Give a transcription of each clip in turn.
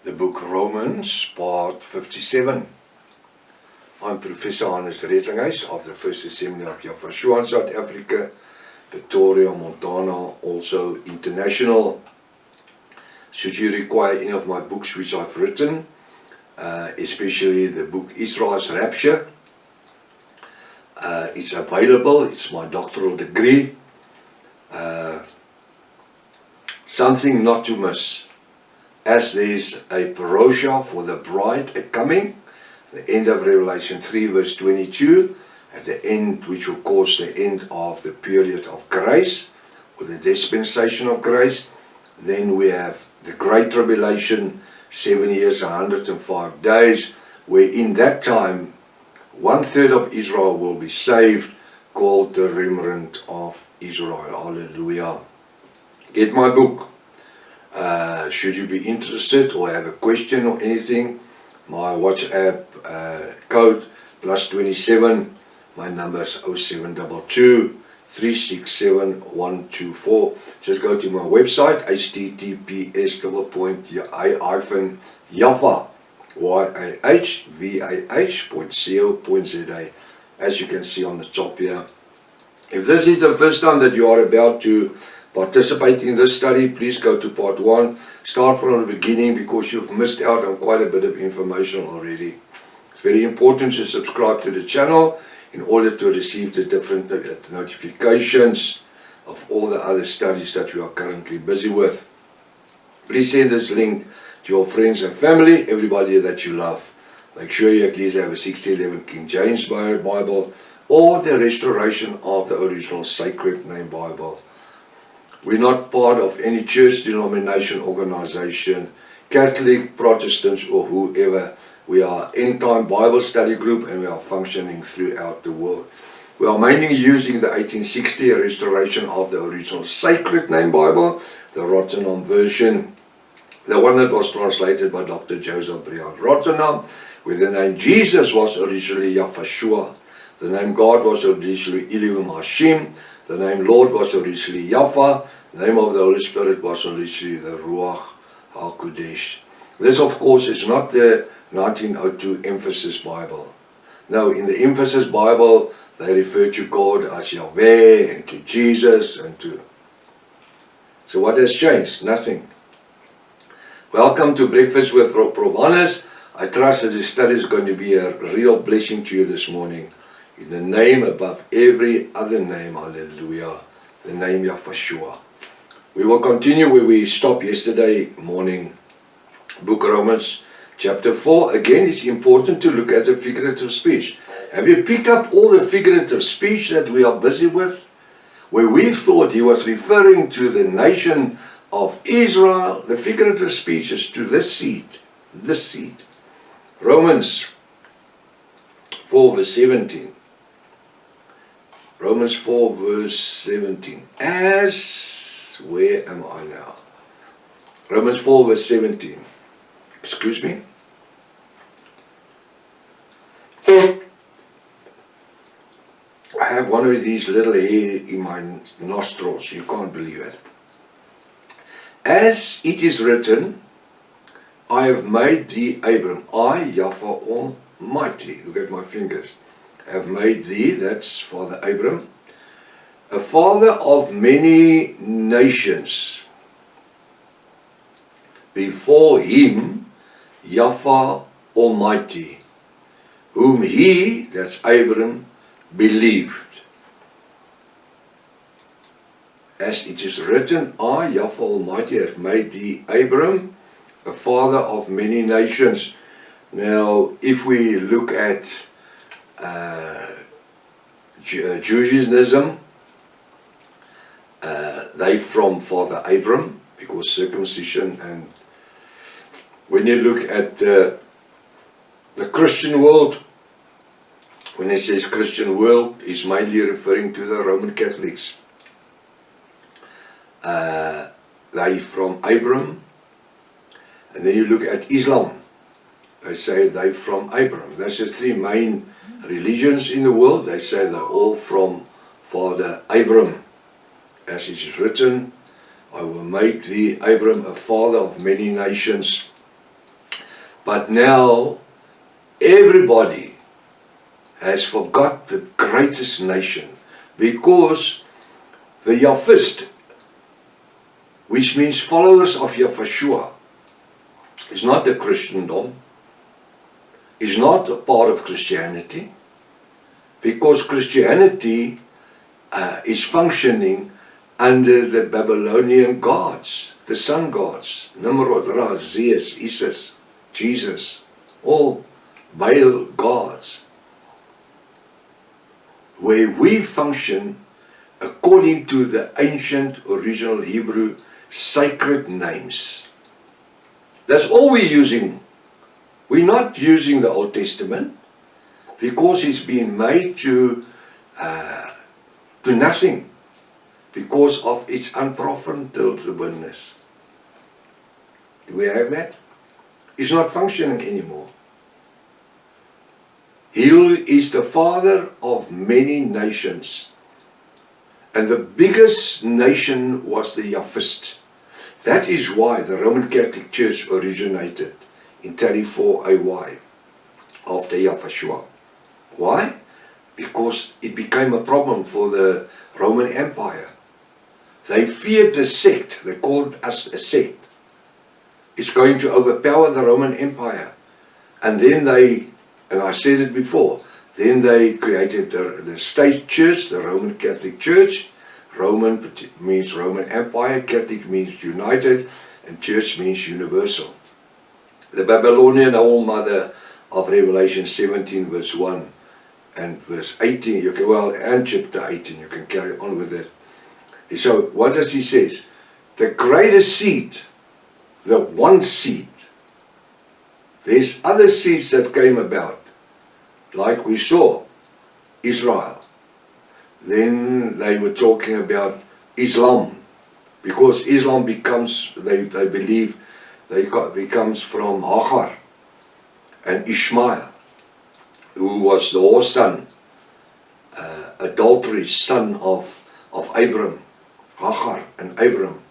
the book Romans, part 57. I'm Professor Hannes Redlinghuis of the First Assembly of Yahweh in South Africa, Pretoria, Montana, also international. Should you require any of my books which I've written, especially the book Israel's Rapture, it's available. It's my doctoral degree. Something not to miss, as there is a parousia for the bride, a coming, the end of Revelation 3 verse 22, at the end, which will cause the end of the period of grace, or the dispensation of grace. Then we have the Great Tribulation, 7 years, 105 days, where in that time, 1/3 of Israel will be saved, called the remnant of Israel. Hallelujah. Get my book. Should you be interested or have a question or anything, my WhatsApp code +27, my number is 0722 367 124. Just go to my website, https://yahvah.co.za, as you can see on the top here. If this is the first time that you are about to participate in this study, please go to part 1. Start from the beginning, because you've missed out on quite a bit of information already. It's very important to subscribe to the channel in order to receive the different notifications of all the other studies that we are currently busy with. Please send this link to your friends and family, everybody that you love. Make sure you at least have a 1611 King James Bible or the Restoration of the Original Sacred Name Bible. We're not part of any church, denomination, organization, Catholic, Protestants, or whoever. We are end-time Bible study group, and we are functioning throughout the world. We are mainly using the 1860 Restoration of the Original Sacred Name Bible, the Rotterdam version, the one that was translated by Dr. Joseph Brian Rotterdam, where the name Jesus was originally Yahweh, the name God was originally Elohim Hashem, the name Lord was originally Yahweh, the name of the Holy Spirit was originally the Ruach HaKodesh. This, of course, is not the 1902 Emphasis Bible. No, in the Emphasis Bible, they refer to God as Yahweh and to Jesus and to... So what has changed? Nothing. Welcome to Breakfast with Prof. Hannes. I trust that this study is going to be a real blessing to you this morning. In the name above every other name, hallelujah, the name Yahweh. We will continue where we stopped yesterday morning. Book Romans chapter 4. Again, it's important to look at the figurative speech. Have you picked up all the figurative speech that we are busy with? Where we thought he was referring to the nation of Israel, the figurative speech is to this seed. This seed. Romans 4 verse 17. Romans 4 verse 17. Where am I now? Romans 4 verse 17. Excuse me. I have one of these little hair in my nostrils. You can't believe it. As it is written, I have made thee, Abram, I, Yahweh Almighty, look at my fingers, have made thee, that's Father Abram, a father of many nations. Before him, Yahweh Almighty, whom he, that's Abram, believed. As it is written, I, Yahweh Almighty, have made thee, Abram, a father of many nations. Now, if we look at Judaism, they from Father Abram, because circumcision, and when you look at the Christian world, when it says Christian world, is mainly referring to the Roman Catholics. They from Abram. And then you look at Islam, they say they from Abram. That's the three main religions in the world. They say they're all from Father Abram. As it is written, I will make thee, Abram, a father of many nations. But now everybody has forgot the greatest nation, because the Yahwist, which means followers of Yahweh, is not the Christendom, is not a part of Christianity, because Christianity is functioning under the Babylonian gods, the sun gods, Nimrod, Ra, Zeus, Isis, Jesus, all Baal gods, where we function according to the ancient original Hebrew sacred names. That's all we're using. We're not using the Old Testament, because it's been made to nothing because of its unprofitableness. Do we have that? It's not functioning anymore. He is the father of many nations, and the biggest nation was the Yahwist. That is why the Roman Catholic Church originated in 34 AY after Yahweh. Why? Because it became a problem for the Roman Empire. They feared the sect. They called us a sect. It's going to overpower the Roman Empire. And then they, and I said it before, then they created the state church, the Roman Catholic Church. Roman means Roman Empire, Catholic means united, and church means universal. The Babylonian old mother of Revelation 17 verse 1 and verse 18, you can, well, and chapter 18, you can carry on with it. So what does he say? The greatest seed, the one seed. There's other seeds that came about, like we saw, Israel. Then they were talking about Islam, because Islam becomes, they believe, becomes from Hagar and Ishmael, who was the whole son, adulterous son of Abram. Hagar and Abram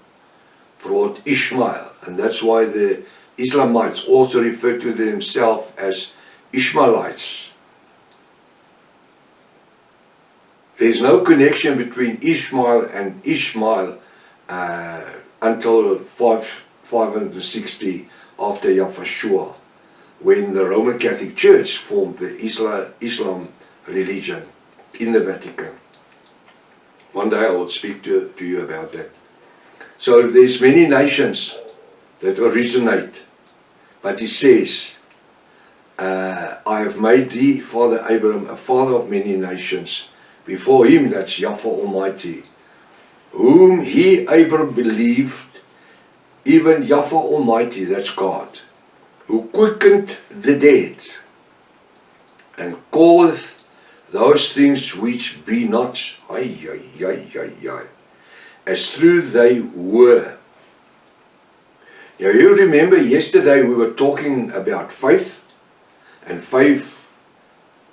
brought Ishmael, and that's why the Islamites also refer to themselves as Ishmaelites. There's no connection between Ishmael and Ishmael until 560 after Yahweh, when the Roman Catholic Church formed the Islam religion in the Vatican. One day I will speak to you about that. So there's many nations that originate, but he says, I have made thee, Father Abraham, a father of many nations. Before him, that's Yahweh Almighty, whom he, Abraham, believed, even Yahweh Almighty, that's God, who quickened the dead, and calleth those things which be not, as through they were. Now you remember yesterday we were talking about faith, and faith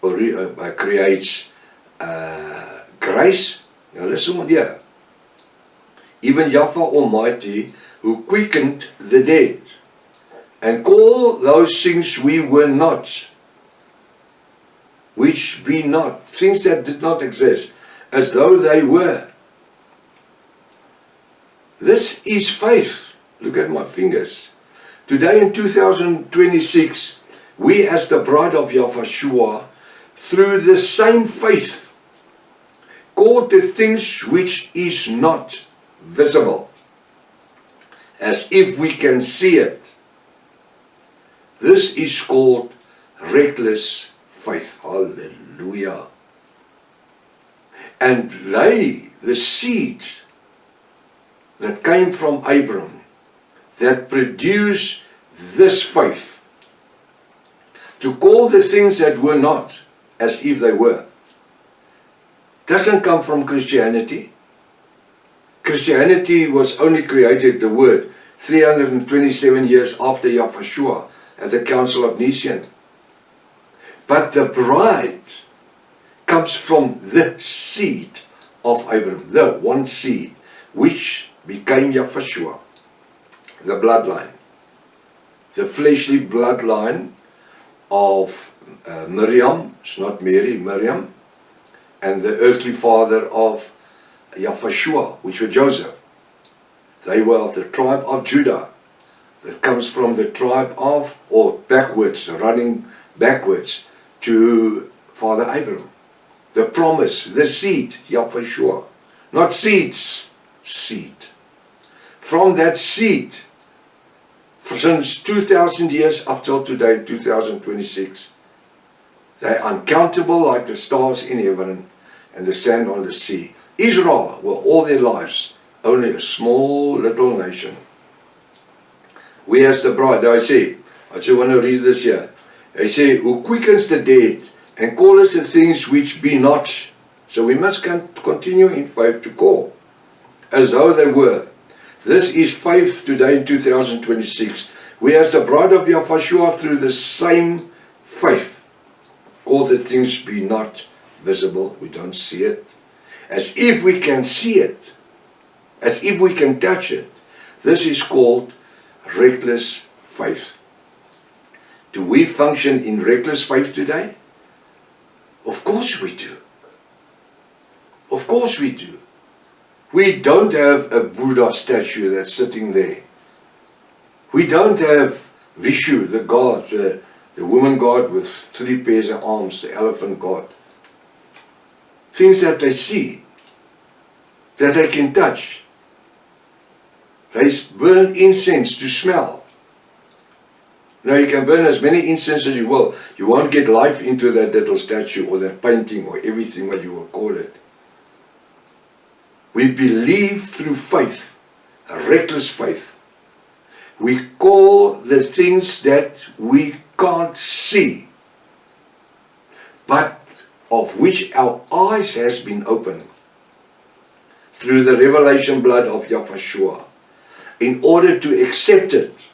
creates grace. Now listen here. Even Yahweh Almighty, who quickened the dead, and call those things we were not, which be not, things that did not exist, as though they were. This is faith. Look at my fingers. Today in 2026, we as the bride of Yahweh, through the same faith, called the things which is not visible, as if we can see it. This is called reckless faith. Hallelujah. And they, the seed that came from Abram, that produced this faith, to call the things that were not as if they were, doesn't come from Christianity. Christianity was only created, the word, 327 years after Yahweh at the Council of Nicaea. But the bride comes from the seed of Abraham, the one seed, which became Yahweh, the bloodline. the fleshly bloodline of Miriam, it's not Mary, Miriam, and the earthly father of Yaphashua, which were Joseph. They were of the tribe of Judah, that comes from the tribe of, or backwards, running backwards to Father Abraham. The promise, the seed, Yaphashua. Not seeds, seed. From that seed, for since 2,000 years up till today, 2026, they're uncountable like the stars in heaven and the sand on the sea. Israel were all their lives only a small little nation. We as the bride, I just want to read this here. I say, who quickens the dead and calleth the things which be not. So we must continue in faith to call as though they were. This is faith today in 2026. We as the bride of Yaphashua through the same faith call the things be not visible. We don't see it. As if we can see it. As if we can touch it. This is called reckless faith. Do we function in reckless faith today? Of course we do. Of course we do. We don't have a Buddha statue that's sitting there. We don't have Vishu, the god, the woman god with 3 pairs of arms, the elephant god. Things that they see, that they can touch. They burn incense to smell. Now you can burn as many incense as you will. You won't get life into that little statue or that painting or everything what you will call it. We believe through faith, a reckless faith. We call the things that we can't see, but of which our eyes has been opened through the revelation blood of Yaphashua, in order to accept it.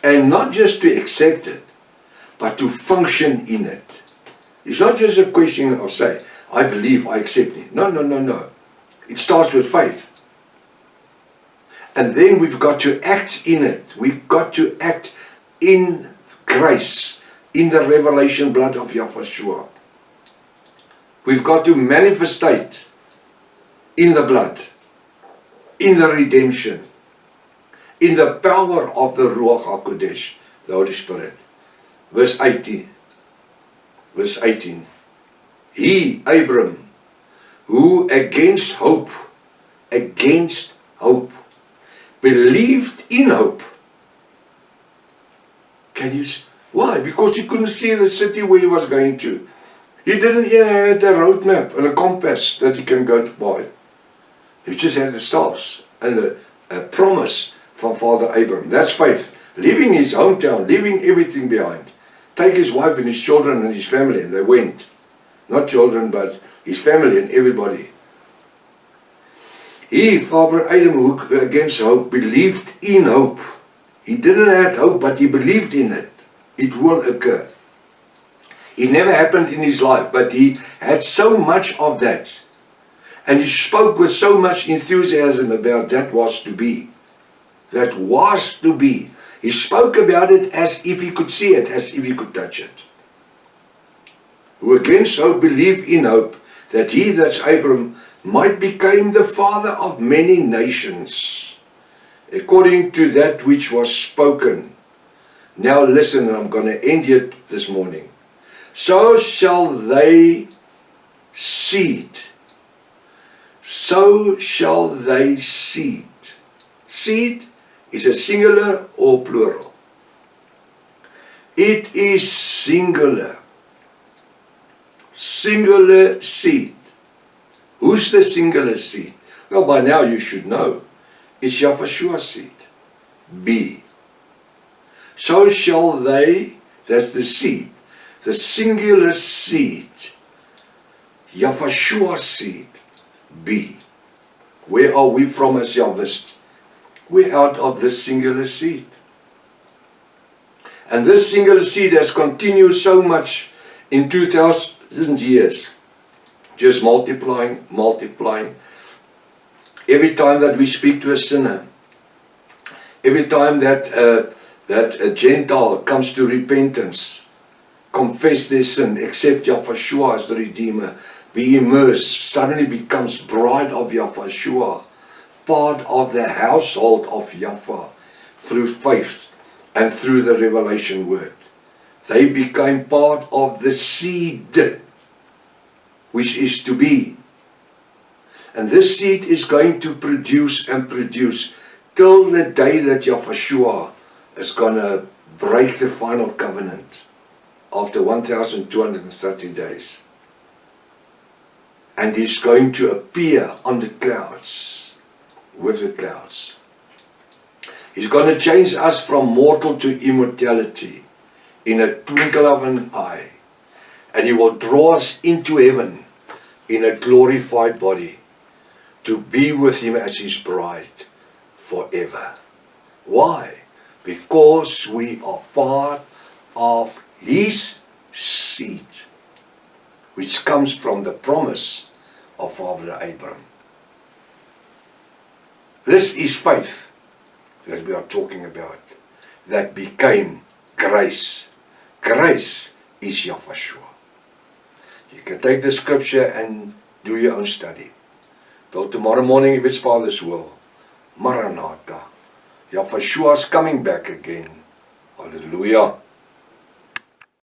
And not just to accept it, but to function in it. It's not just a question of say, I believe, I accept it. No, no, no, no. It starts with faith. And then we've got to act in it. We've got to act in grace, in the revelation blood of Yaphashua. We've got to manifestate in the blood, in the redemption, in the power of the Ruach HaKodesh, the Holy Spirit. Verse 18. Verse 18. He, Abram, who against hope, believed in hope. Can you see? Why? Because he couldn't see the city where he was going to. He didn't even have a roadmap and a compass that he can go to buy. He just had the stars and a promise from Father Abraham. That's faith. Leaving his hometown, leaving everything behind. Take his wife and his children and his family, and they went. Not children, but his family and everybody. He, Father Abraham, who against hope, believed in hope. He didn't have hope, but he believed in it. It will occur. It never happened in his life, but he had so much of that. And he spoke with so much enthusiasm about that was to be. That was to be. He spoke about it as if he could see it, as if he could touch it. Who against hope believed in hope, that he, that's Abram, might become the father of many nations, according to that which was spoken. Now listen, and I'm going to end it this morning. So shall they seed. So shall they seed. Seed is a singular or plural. It is singular. Singular seed. Who's the singular seed? Well, by now you should know. It's Yaphashua's seed. B. So shall they, that's the seed, the singular seed, Yaphashua's seed, be. Where are we from as Yahwist? We're out of this singular seed. And this singular seed has continued so much in 2,000 years. Just multiplying, multiplying. Every time that we speak to a sinner, every time that that a Gentile comes to repentance, confess their sin, accept Yahweh as the Redeemer, be immersed, suddenly becomes bride of Yahweh, part of the household of Yahweh, through faith and through the revelation word. They became part of the seed which is to be. And this seed is going to produce and produce till the day that Yahweh is going to break the final covenant after 1,230 days. And he's going to appear on the clouds, with the clouds. He's going to change us from mortal to immortality in a twinkle of an eye. And he will draw us into heaven in a glorified body to be with him as his bride forever. Why? Because we are part of his seed, which comes from the promise of Father Abraham. This is faith that we are talking about, that became grace. Grace is Yahweh. You can take the scripture and do your own study. Till tomorrow morning, if it's Father's will. Maranatha. Yahweh is coming back again. Hallelujah.